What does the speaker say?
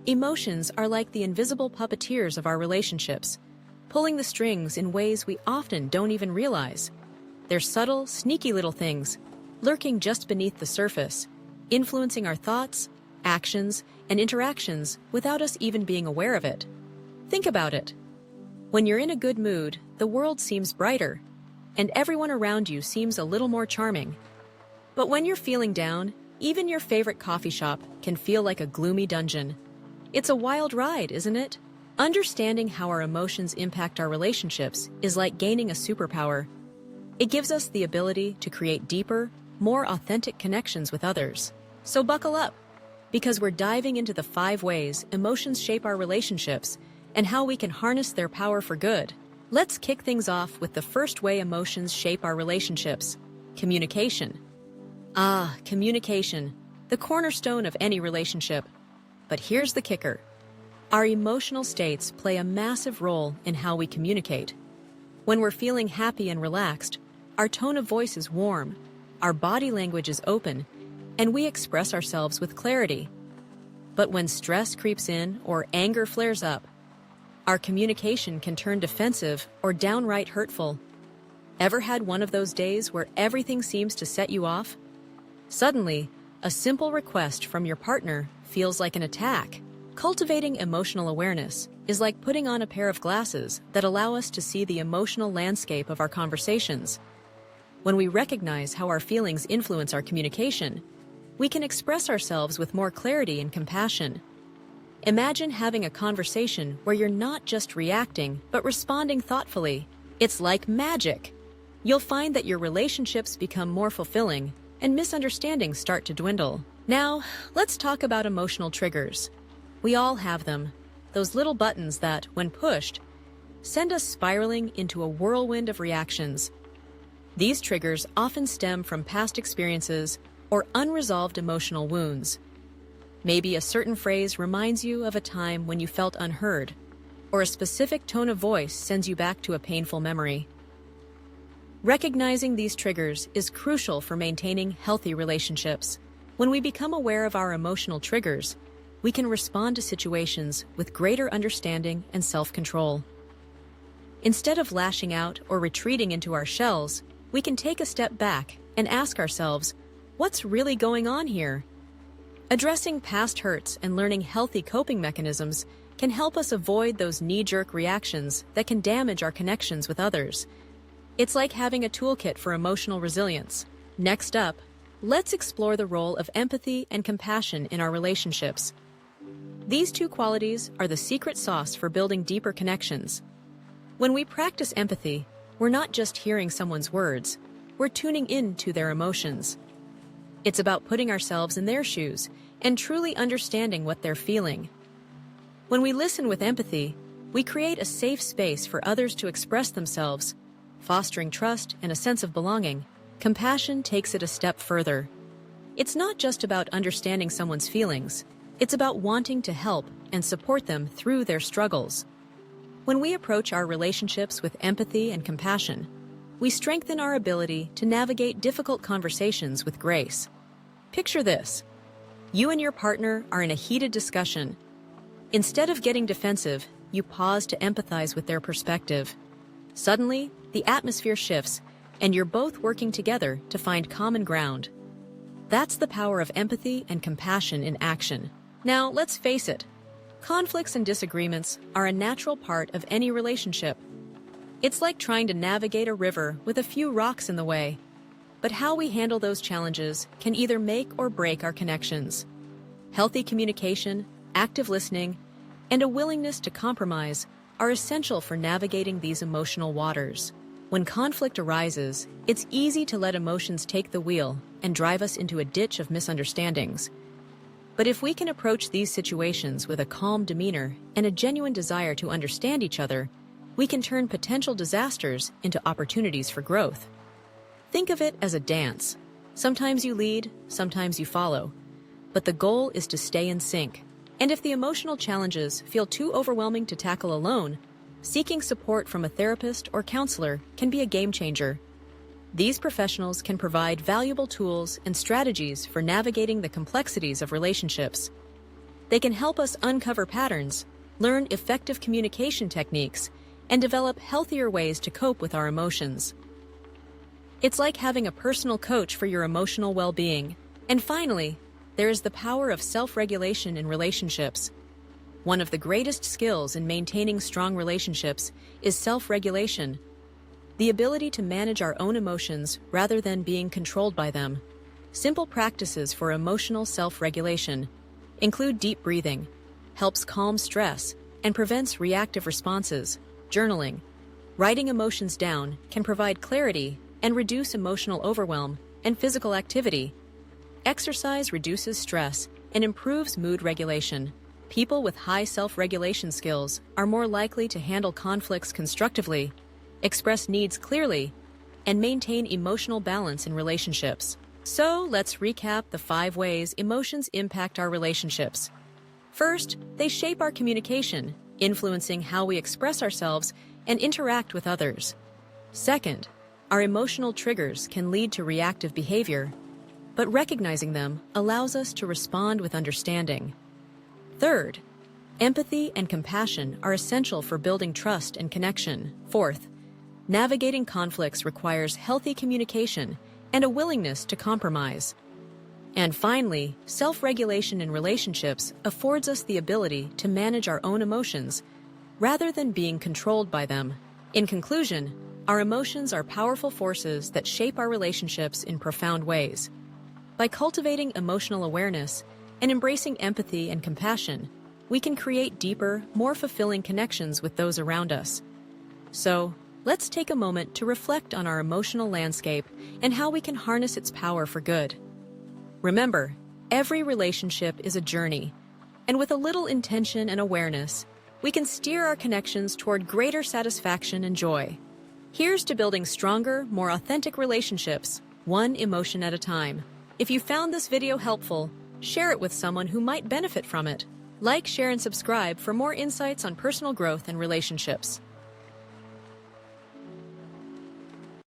Emotions are like the invisible puppeteers of our relationships, pulling the strings in ways we often don't even realize. They're subtle, sneaky little things, lurking just beneath the surface, influencing our thoughts, actions, and interactions without us even being aware of it. Think about it. When you're in a good mood, the world seems brighter, and everyone around you seems a little more charming. But when you're feeling down, even your favorite coffee shop can feel like a gloomy dungeon. It's a wild ride, isn't it? Understanding how our emotions impact our relationships is like gaining a superpower. It gives us the ability to create deeper, more authentic connections with others. So buckle up, because we're diving into the 5 ways emotions shape our relationships and how we can harness their power for good. Let's kick things off with the first way emotions shape our relationships: communication. Communication, the cornerstone of any relationship. But here's the kicker. Our emotional states play a massive role in how we communicate. When we're feeling happy and relaxed, our tone of voice is warm, our body language is open, and we express ourselves with clarity. But when stress creeps in or anger flares up, our communication can turn defensive or downright hurtful. Ever had one of those days where everything seems to set you off? Suddenly, a simple request from your partner feels like an attack. Cultivating emotional awareness is like putting on a pair of glasses that allow us to see the emotional landscape of our conversations. When we recognize how our feelings influence our communication, we can express ourselves with more clarity and compassion. Imagine having a conversation where you're not just reacting, but responding thoughtfully. It's like magic. You'll find that your relationships become more fulfilling and misunderstandings start to dwindle. Now, let's talk about emotional triggers. We all have them, those little buttons that, when pushed, send us spiraling into a whirlwind of reactions. These triggers often stem from past experiences or unresolved emotional wounds. Maybe a certain phrase reminds you of a time when you felt unheard, or a specific tone of voice sends you back to a painful memory. Recognizing these triggers is crucial for maintaining healthy relationships. When we become aware of our emotional triggers, we can respond to situations with greater understanding and self-control. Instead of lashing out or retreating into our shells, we can take a step back and ask ourselves, what's really going on here? Addressing past hurts and learning healthy coping mechanisms can help us avoid those knee-jerk reactions that can damage our connections with others. It's like having a toolkit for emotional resilience. Next up, let's explore the role of empathy and compassion in our relationships. These 2 qualities are the secret sauce for building deeper connections. When we practice empathy, we're not just hearing someone's words, we're tuning in to their emotions. It's about putting ourselves in their shoes and truly understanding what they're feeling. When we listen with empathy, we create a safe space for others to express themselves, fostering trust and a sense of belonging. Compassion takes it a step further. It's not just about understanding someone's feelings, it's about wanting to help and support them through their struggles. When we approach our relationships with empathy and compassion, we strengthen our ability to navigate difficult conversations with grace. Picture this. You and your partner are in a heated discussion. Instead of getting defensive, you pause to empathize with their perspective. Suddenly, the atmosphere shifts, and you're both working together to find common ground. That's the power of empathy and compassion in action. Now, let's face it, conflicts and disagreements are a natural part of any relationship. It's like trying to navigate a river with a few rocks in the way. But how we handle those challenges can either make or break our connections. Healthy communication, active listening, and a willingness to compromise are essential for navigating these emotional waters. When conflict arises, it's easy to let emotions take the wheel and drive us into a ditch of misunderstandings. But if we can approach these situations with a calm demeanor and a genuine desire to understand each other, we can turn potential disasters into opportunities for growth. Think of it as a dance. Sometimes you lead, sometimes you follow. But the goal is to stay in sync. And if the emotional challenges feel too overwhelming to tackle alone, seeking support from a therapist or counselor can be a game changer. These professionals can provide valuable tools and strategies for navigating the complexities of relationships. They can help us uncover patterns, learn effective communication techniques, and develop healthier ways to cope with our emotions. It's like having a personal coach for your emotional well-being. And finally, there is the power of self-regulation in relationships. One of the greatest skills in maintaining strong relationships is self-regulation, the ability to manage our own emotions rather than being controlled by them. Simple practices for emotional self-regulation include deep breathing, helps calm stress, and prevents reactive responses. Journaling, writing emotions down, can provide clarity and reduce emotional overwhelm, and physical activity. Exercise reduces stress and improves mood regulation. People with high self-regulation skills are more likely to handle conflicts constructively, express needs clearly, and maintain emotional balance in relationships. So, let's recap the 5 ways emotions impact our relationships. First, they shape our communication, influencing how we express ourselves and interact with others. Second, our emotional triggers can lead to reactive behavior, but recognizing them allows us to respond with understanding. Third, empathy and compassion are essential for building trust and connection. Fourth, navigating conflicts requires healthy communication and a willingness to compromise. And finally, self-regulation in relationships affords us the ability to manage our own emotions rather than being controlled by them. In conclusion, our emotions are powerful forces that shape our relationships in profound ways. By cultivating emotional awareness and embracing empathy and compassion, we can create deeper, more fulfilling connections with those around us. So, let's take a moment to reflect on our emotional landscape and how we can harness its power for good. Remember, every relationship is a journey, and with a little intention and awareness, we can steer our connections toward greater satisfaction and joy. Here's to building stronger, more authentic relationships, one emotion at a time. If you found this video helpful, share it with someone who might benefit from it. Like, share, and subscribe for more insights on personal growth and relationships.